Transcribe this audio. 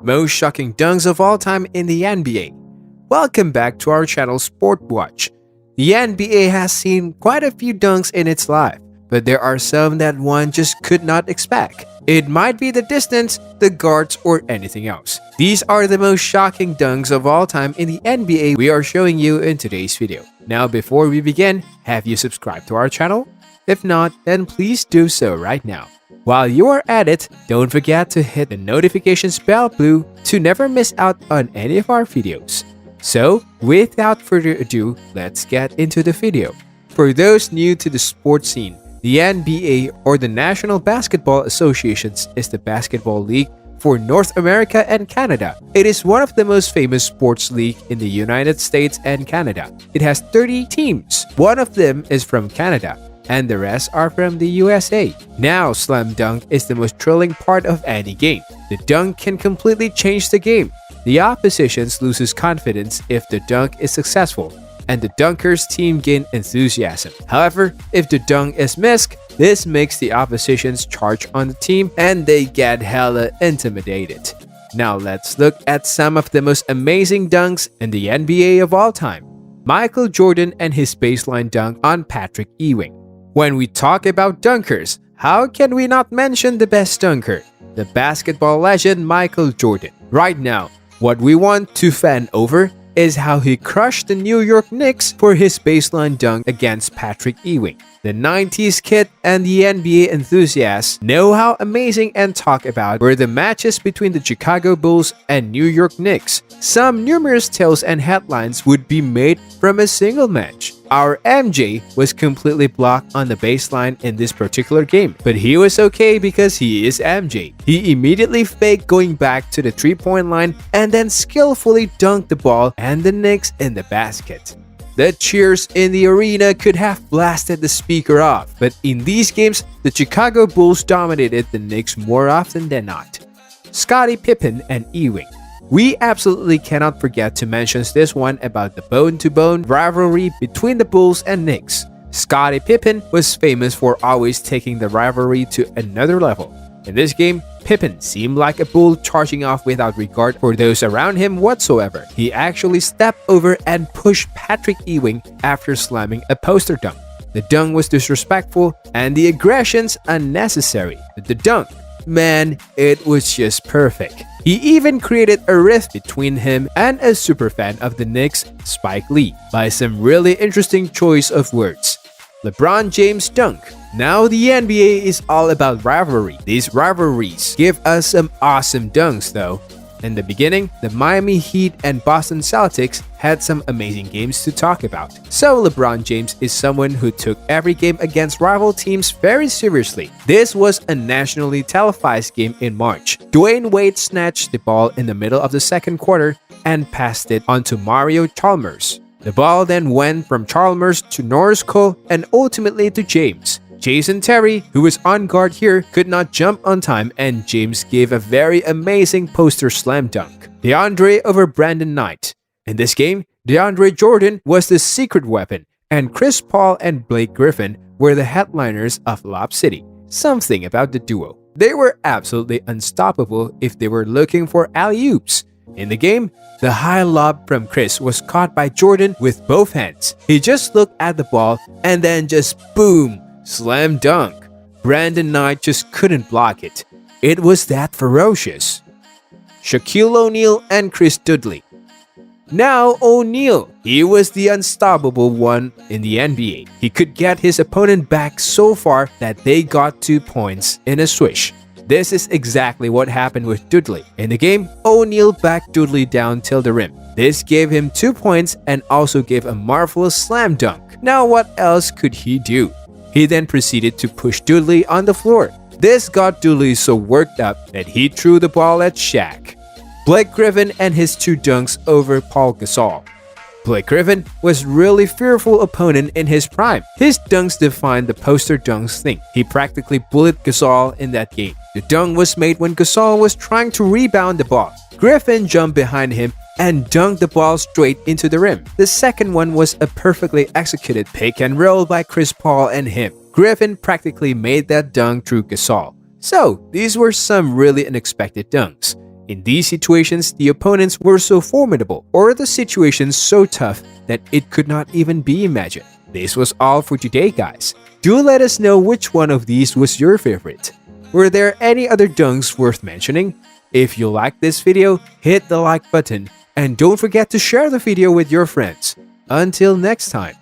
most shocking dunks of all time in the NBA. Welcome back to our channel Sport Watch. The NBA has seen quite a few dunks in its life, but there are some that one just could not expect. It might be the distance, the guards, or anything else. These are the most shocking dunks of all time in the NBA we are showing you in today's video. Now before we begin, have you subscribed to our channel? If not, then please do so right now. While you are at it, don't forget to hit the notifications bell blue to never miss out on any of our videos. So, without further ado, let's get into the video. For those new to the sports scene, the NBA, or the National Basketball Association, is the basketball league for North America and Canada. It is one of the most famous sports leagues in the United States and Canada. It has 30 teams. One of them is from Canada, and the rest are from the USA. Now, slam dunk is the most thrilling part of any game. The dunk can completely change the game. The opposition loses confidence if the dunk is successful, and the dunker's team gain enthusiasm. However, if the dunk is missed, this makes the opposition's charge on the team and they get hella intimidated. Now let's look at some of the most amazing dunks in the NBA of all time. Michael Jordan and his baseline dunk on Patrick Ewing. When we talk about dunkers, how can we not mention the best dunker? The basketball legend Michael Jordan. Right now, what we want to fan over is how he crushed the New York Knicks for his baseline dunk against Patrick Ewing. The 90s kid and the NBA enthusiasts know how amazing and talk about were the matches between the Chicago Bulls and New York Knicks. Some numerous tales and headlines would be made from a single match. Our MJ was completely blocked on the baseline in this particular game, but he was okay because he is MJ. He immediately faked going back to the three-point line and then skillfully dunked the ball and the Knicks in the basket. The cheers in the arena could have blasted the speaker off, but in these games, the Chicago Bulls dominated the Knicks more often than not. Scottie Pippen and Ewing. We absolutely cannot forget to mention this one about the bone-to-bone rivalry between the Bulls and Knicks. Scottie Pippen was famous for always taking the rivalry to another level. In this game, Pippen seemed like a bull charging off without regard for those around him whatsoever. He actually stepped over and pushed Patrick Ewing after slamming a poster dunk. The dunk was disrespectful and the aggressions unnecessary. But the dunk, man, it was just perfect. He even created a rift between him and a superfan of the Knicks, Spike Lee, by some really interesting choice of words. LeBron James dunk. Now the NBA is all about rivalry. These rivalries give us some awesome dunks though. In the beginning, the Miami Heat and Boston Celtics had some amazing games to talk about. So LeBron James is someone who took every game against rival teams very seriously. This was a nationally televised game in March. Dwayne Wade snatched the ball in the middle of the second quarter and passed it on to Mario Chalmers. The ball then went from Chalmers to Norris Cole and ultimately to James. Jason Terry, who was on guard here, could not jump on time and James gave a very amazing poster slam dunk. DeAndre over Brandon Knight. In this game, DeAndre Jordan was the secret weapon and Chris Paul and Blake Griffin were the headliners of Lob City. Something about the duo. They were absolutely unstoppable if they were looking for alley-oops. In the game, the high lob from Chris was caught by Jordan with both hands. He just looked at the ball and then just boom! Slam dunk. Brandon Knight just couldn't block it. It was that ferocious. Shaquille O'Neal and Chris Dudley. Now O'Neal, he was the unstoppable one in the NBA. He could get his opponent back so far that they got 2 points in a swish. This is exactly what happened with Dudley. In the game, O'Neal backed Dudley down till the rim. This gave him 2 points and also gave a marvelous slam dunk. Now what else could he do? He then proceeded to push Dudley on the floor. This got Dudley so worked up that he threw the ball at Shaq. Blake Griffin and his 2 dunks over Paul Gasol. Blake Griffin was really fearful opponent in his prime. His dunks defined the poster dunks thing. He practically bullied Gasol in that game. The dunk was made when Gasol was trying to rebound the ball. Griffin jumped behind him and dunked the ball straight into the rim. The second one was a perfectly executed pick and roll by Chris Paul and him. Griffin practically made that dunk through Gasol. So, these were some really unexpected dunks. In these situations, the opponents were so formidable or the situations so tough that it could not even be imagined. This was all for today, guys. Do let us know which one of these was your favorite. Were there any other dunks worth mentioning? If you liked this video, hit the like button and don't forget to share the video with your friends. Until next time.